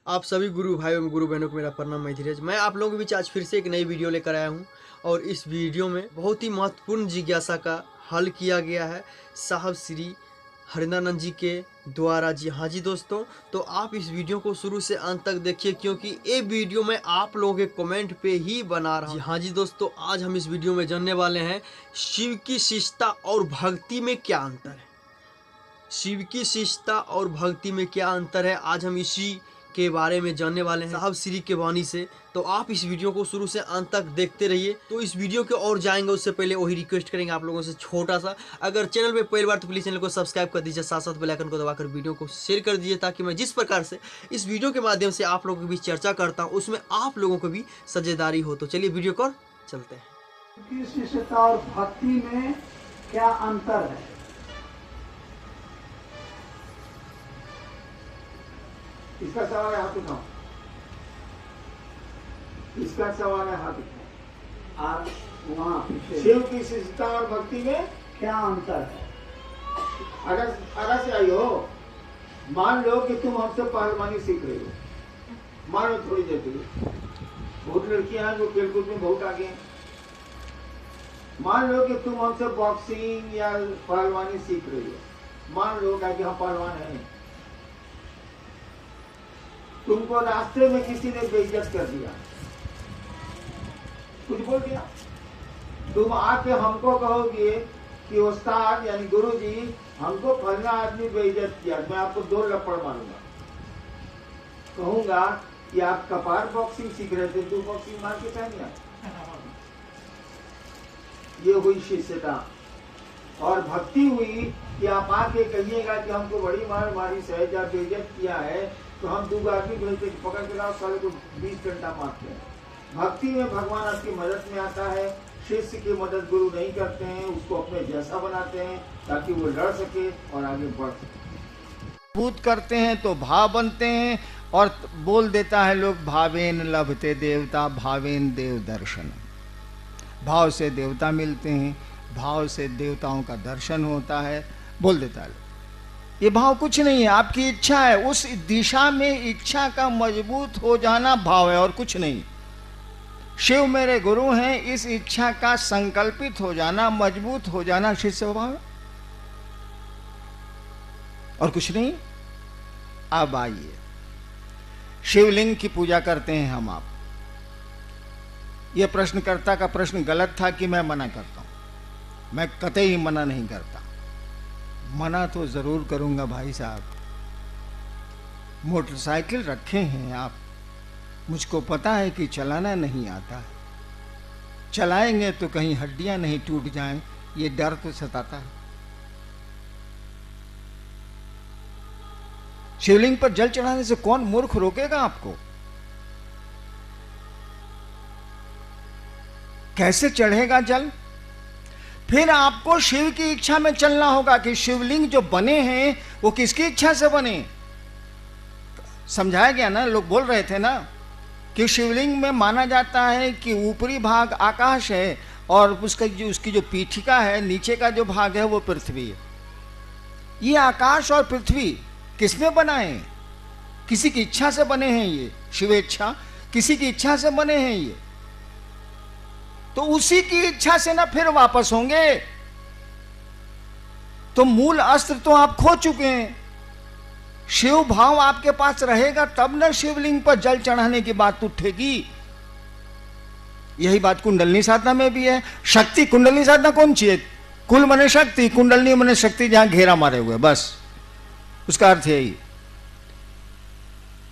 आप सभी गुरु भाइयों एवं गुरु बहनों को मेरा प्रणाम। मैं धीरज, मैं आप लोगों के बीच आज फिर से एक नई वीडियो लेकर आया हूं और इस वीडियो में बहुत ही महत्वपूर्ण जिज्ञासा का हल किया गया है साहब श्री हरिंद्रानंद जी के द्वारा। जी हाँ जी दोस्तों, तो आप इस वीडियो को शुरू से अंत तक देखिए क्योंकि ये वीडियो मैं आप लोगों के कमेंट पे ही बना रहा हूँ। जी हाँ जी दोस्तों, आज हम इस वीडियो में जानने वाले हैं शिव की शिष्टता और भक्ति में क्या अंतर है। शिव की शिष्टता और भक्ति में क्या अंतर है, आज हम इसी के बारे में जानने वाले हैं साहब श्री के वाणी से। तो आप इस वीडियो को शुरू से अंत तक देखते रहिए। तो इस वीडियो के और जाएंगे उससे पहले वही रिक्वेस्ट करेंगे आप लोगों से छोटा सा, अगर चैनल पे पहली बार तो प्लीज चैनल को सब्सक्राइब कर दीजिए, साथ साथ बेल आइकन को दबाकर वीडियो को शेयर कर दीजिए ताकि मैं जिस प्रकार से इस वीडियो के माध्यम से आप लोगों के बीच चर्चा करता हूँ उसमें आप लोगों को भी साझेदारी हो। तो चलिए वीडियो को चलते हैं। शिष्टता और भक्ति में क्या अंतर है? इसका सवाल है, हाथ उठाओ। इसका सवाल है, हाथ उठाओ। और वहाँ पीछे शिव की शिष्टता और भक्ति में क्या अंतर है? अगर से आई हो, मान लो कि तुम हमसे पहलवानी सीख रही हो, मान लो थोड़ी देर के लिए। बहुत लड़कियां हैं जो खेलकूद में बहुत आगे हैं। मान लो कि तुम हमसे बॉक्सिंग या पहलवानी सीख रही हो, मान लो कि हम पहलवान हैं। तुमको रास्ते में किसी ने बेइज्जत कर दिया, कुछ बोल दिया, तुम आके हमको कहोगे कि उस्ताद यानी गुरुजी हमको फलना आदमी बेइज्जत किया, मैं आपको 2 लपड़ मारूंगा। कहूंगा कि आप कपार बॉक्सिंग सीख रहे थे, 2 बॉक्सिंग मार के चाहिए। ये हुई शिष्यता। और भक्ति हुई कि आप आके कहिएगा कि हमको बड़ी मार मारी सहज बेइज्जत किया है, तो हम 2 आदमी भेजते पकड़ के लाओ, साले को 20 घंटा मारते हैं। भक्ति में भगवान आपकी मदद में आता है। शिष्य की मदद गुरु नहीं करते हैं, उसको अपने जैसा बनाते हैं ताकि वो लड़ सके और आगे बढ़ सके। पूत करते हैं तो भाव बनते हैं और बोल देता है लोग, भावेन लभते देवता भावेन देव दर्शन। भाव से देवता मिलते हैं, भाव से देवताओं का दर्शन होता है, बोल देता है। ये भाव कुछ नहीं है, आपकी इच्छा है, उस दिशा में इच्छा का मजबूत हो जाना भाव है और कुछ नहीं। शिव मेरे गुरु हैं, इस इच्छा का संकल्पित हो जाना, मजबूत हो जाना शिष्य भाव है और कुछ नहीं। अब आइए, शिवलिंग की पूजा करते हैं हम आप। यह प्रश्नकर्ता का प्रश्न गलत था कि मैं मना करता हूं। मैं कतई मना नहीं करता, मना तो जरूर करूंगा भाई साहब। मोटरसाइकिल रखे हैं आप, मुझको पता है कि चलाना नहीं आता है, चलाएंगे तो कहीं हड्डियां नहीं टूट जाएं, ये डर तो सताता है। शिवलिंग पर जल चढ़ाने से कौन मूर्ख रोकेगा आपको? कैसे चढ़ेगा जल? फिर आपको शिव की इच्छा में चलना होगा कि शिवलिंग जो बने हैं वो किसकी इच्छा से बने। समझाया गया ना, लोग बोल रहे थे ना कि शिवलिंग में माना जाता है कि ऊपरी भाग आकाश है और उसकी जो पीठिका है, नीचे का जो भाग है वो पृथ्वी है। ये आकाश और पृथ्वी किसने बनाए? किसी की इच्छा से बने हैं। ये शिवेच्छा, किसी की इच्छा से बने हैं ये, तो उसी की इच्छा से ना फिर वापस होंगे। तो मूल अस्त्र तो आप खो चुके हैं। शिव भाव आपके पास रहेगा तब ना शिवलिंग पर जल चढ़ाने की बात उठेगी। यही बात कुंडलनी साधना में भी है। शक्ति कुंडलनी साधना कौन सी है? कुल मने शक्ति, कुंडलनी मने शक्ति जहां घेरा मारे हुए, बस उसका अर्थ यही।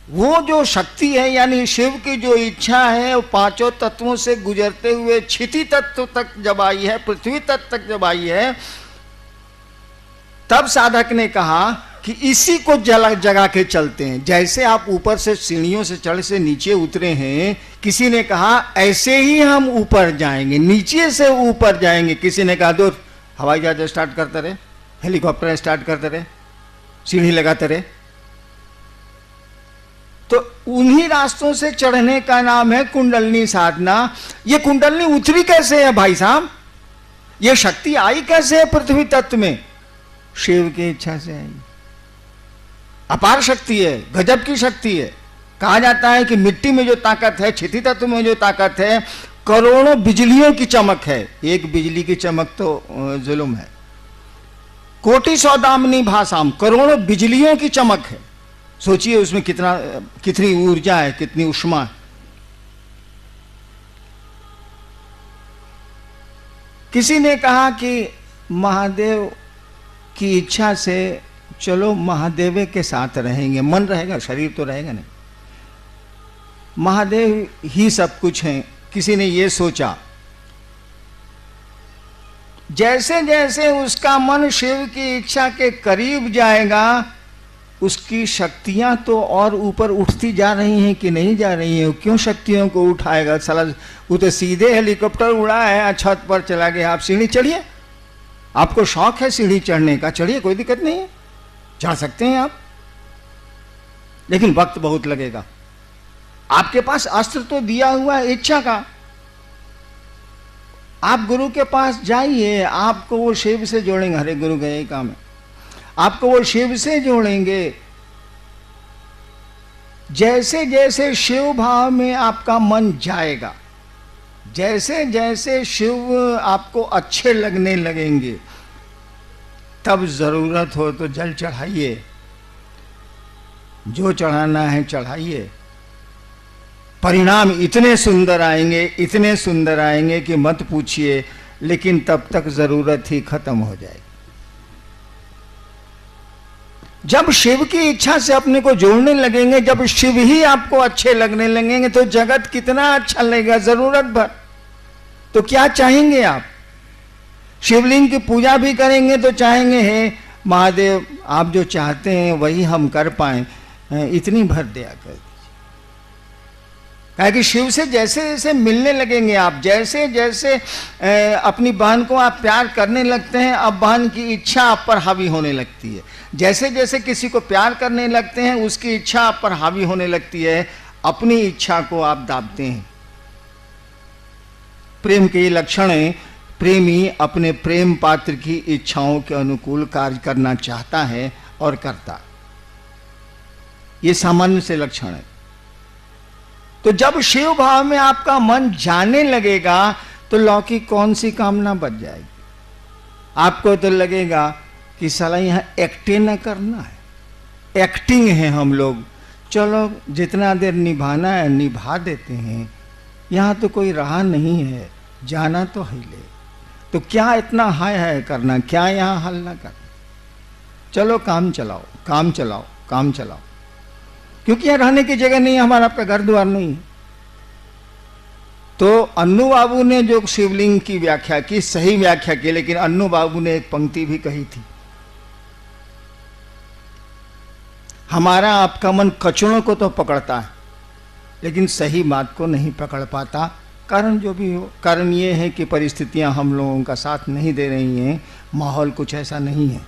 वो जो शक्ति है यानी शिव की जो इच्छा है वो 5 तत्वों से गुजरते हुए क्षिति तत्व तक जब आई है, पृथ्वी तत्व तक जब आई है, तब साधक ने कहा कि इसी को जगा के चलते हैं। जैसे आप ऊपर से सीढ़ियों से चढ़ से नीचे उतरे हैं, किसी ने कहा ऐसे ही हम ऊपर जाएंगे, नीचे से ऊपर जाएंगे। किसी ने कहा दो हवाई जहाज स्टार्ट करते रहे, हेलीकॉप्टर स्टार्ट करते रहे, सीढ़ी लगाते रहे। तो उन्हीं रास्तों से चढ़ने का नाम है कुंडलनी साधना। ये कुंडलनी उतरी कैसे है भाई साहब? ये शक्ति आई कैसे है पृथ्वी तत्व में? शिव की इच्छा से आई। अपार शक्ति है, गजब की शक्ति है। कहा जाता है कि मिट्टी में जो ताकत है, क्षिति तत्व में जो ताकत है, करोड़ों बिजलियों की चमक है। एक बिजली की चमक तो जुल्म है। कोटि सौदामिनी भाषाम, करोड़ों बिजलियों की चमक है। सोचिए उसमें कितनी ऊर्जा है, कितनी उष्मा है। किसी ने कहा कि महादेव की इच्छा से चलो महादेव के साथ रहेंगे, मन रहेगा, शरीर तो रहेगा नहीं, महादेव ही सब कुछ हैं। किसी ने ये सोचा। जैसे जैसे उसका मन शिव की इच्छा के करीब जाएगा, उसकी शक्तियां तो और ऊपर उठती जा रही हैं कि नहीं जा रही हैं? क्यों शक्तियों को उठाएगा? साला वो तो सीधे हेलीकॉप्टर उड़ा है, छत पर चला गया। आप सीढ़ी चढ़िए, आपको शौक है सीढ़ी चढ़ने का, चढ़िए, कोई दिक्कत नहीं है, चढ़ सकते हैं आप, लेकिन वक्त बहुत लगेगा। आपके पास अस्त्र तो दिया हुआ है इच्छा का। आप गुरु के पास जाइए, आपको वो शिव से जोड़ेंगे। हरे गुरु का यही काम है, आपको वो शिव से जोड़ेंगे। जैसे जैसे शिव भाव में आपका मन जाएगा, जैसे जैसे शिव आपको अच्छे लगने लगेंगे, तब जरूरत हो तो जल चढ़ाइए, जो चढ़ाना है चढ़ाइए। परिणाम इतने सुंदर आएंगे, इतने सुंदर आएंगे कि मत पूछिए, लेकिन तब तक जरूरत ही खत्म हो जाएगी। जब शिव की इच्छा से अपने को जोड़ने लगेंगे, जब शिव ही आपको अच्छे लगने लगेंगे, तो जगत कितना अच्छा लगेगा जरूरत भर। तो क्या चाहेंगे आप? शिवलिंग की पूजा भी करेंगे तो चाहेंगे, हे महादेव आप जो चाहते हैं वही हम कर पाए, इतनी भर दया कर दीजिए। कि शिव से जैसे जैसे मिलने लगेंगे आप, जैसे जैसे अपनी बहन को आप प्यार करने लगते हैं, अब बहन की इच्छा आप पर हावी होने लगती है। जैसे जैसे किसी को प्यार करने लगते हैं, उसकी इच्छा आप पर हावी होने लगती है, अपनी इच्छा को आप दाबते हैं। प्रेम के ये लक्षण है। प्रेमी अपने प्रेम पात्र की इच्छाओं के अनुकूल कार्य करना चाहता है और करता। ये सामान्य से लक्षण है। तो जब शिव भाव में आपका मन जाने लगेगा, तो लौकिक कौन सी कामना बच जाएगी? आपको तो लगेगा कि साला यहां एक्टिंग न करना है, एक्टिंग है हम लोग, चलो जितना देर निभाना है निभा देते हैं, यहां तो कोई रहा नहीं है, जाना तो है ले, तो क्या इतना हाय हाय करना, क्या यहां हल्ला करना, चलो काम चलाओ काम चलाओ काम चलाओ, क्योंकि यहां रहने की जगह नहीं है, हमारा आपका घर द्वार नहीं है। तो अन्नू बाबू ने जो शिवलिंग की व्याख्या की, सही व्याख्या की, लेकिन अन्नू बाबू ने एक पंक्ति भी कही थी, हमारा आपका मन कचड़ों को तो पकड़ता है लेकिन सही बात को नहीं पकड़ पाता। कारण जो भी हो, कारण ये है कि परिस्थितियां हम लोगों का साथ नहीं दे रही हैं, माहौल कुछ ऐसा नहीं है।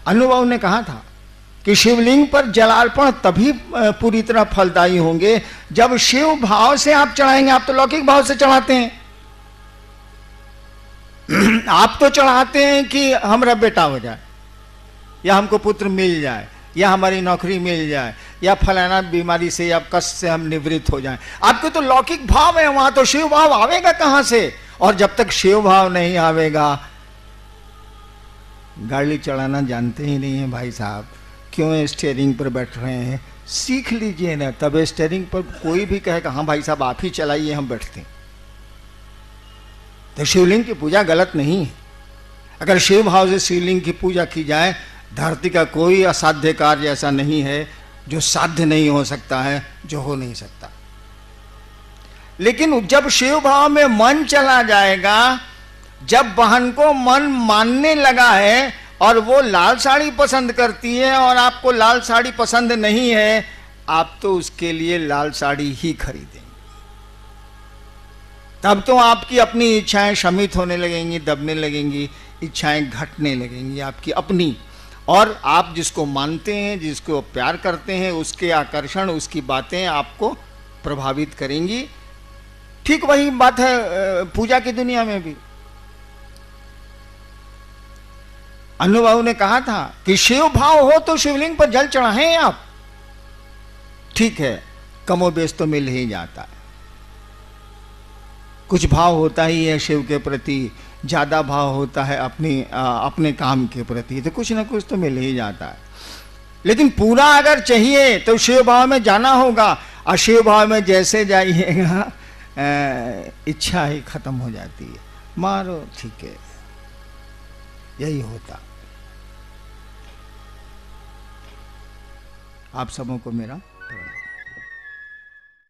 अन्नू बाबू ने कहा था कि शिवलिंग पर जलार्पण तभी पूरी तरह फलदायी होंगे जब शिव भाव से आप चढ़ाएंगे। आप तो लौकिक भाव से चढ़ाते हैं, आप तो चढ़ाते हैं कि हमारा बेटा हो जाए, या हमको पुत्र मिल जाए, या हमारी नौकरी मिल जाए, या फलाना बीमारी से या कष्ट से हम निवृत्त हो जाएं। आपके तो लौकिक भाव है, वहां तो शिव भाव आवेगा कहां से? और जब तक शिव भाव नहीं आवेगा, गाड़ी चलाना जानते ही नहीं है भाई साहब, क्यों स्टीयरिंग पर बैठ रहे हैं? सीख लीजिए ना, तब स्टीयरिंग पर कोई भी कहेगा हाँ भाई साहब आप ही चलाइए, हम बैठते हैं। तो शिवलिंग की पूजा गलत नहीं है। अगर शिव भाव से शिवलिंग की पूजा की जाए, धरती का कोई असाध्य कार्य ऐसा नहीं है जो साध्य नहीं हो सकता है, जो हो नहीं सकता। लेकिन जब शिव भाव में मन चला जाएगा, जब बहन को मन मानने लगा है और वो लाल साड़ी पसंद करती है और आपको लाल साड़ी पसंद नहीं है, आप तो उसके लिए लाल साड़ी ही खरीदेंगे। तब तो आपकी अपनी इच्छाएं शमित होने लगेंगी, दबने लगेंगी, इच्छाएं घटने लगेंगी आपकी अपनी। और आप जिसको मानते हैं, जिसको प्यार करते हैं, उसके आकर्षण, उसकी बातें आपको प्रभावित करेंगी। ठीक वही बात है पूजा की दुनिया में भी। अन्नू बाबू ने कहा था कि शिव भाव हो तो शिवलिंग पर जल चढ़ाएं आप, ठीक है, कमोबेश तो मिल ही जाता है। कुछ भाव होता ही है शिव के प्रति, ज़्यादा भाव होता है अपने काम के प्रति, तो कुछ ना कुछ तो मिल ही जाता है। लेकिन पूरा अगर चाहिए तो शिव भाव में जाना होगा, और शिव भाव में जैसे जाइएगा इच्छा ही खत्म हो जाती है, मारो ठीक है, यही होता। आप सबों को मेरा प्रणाम।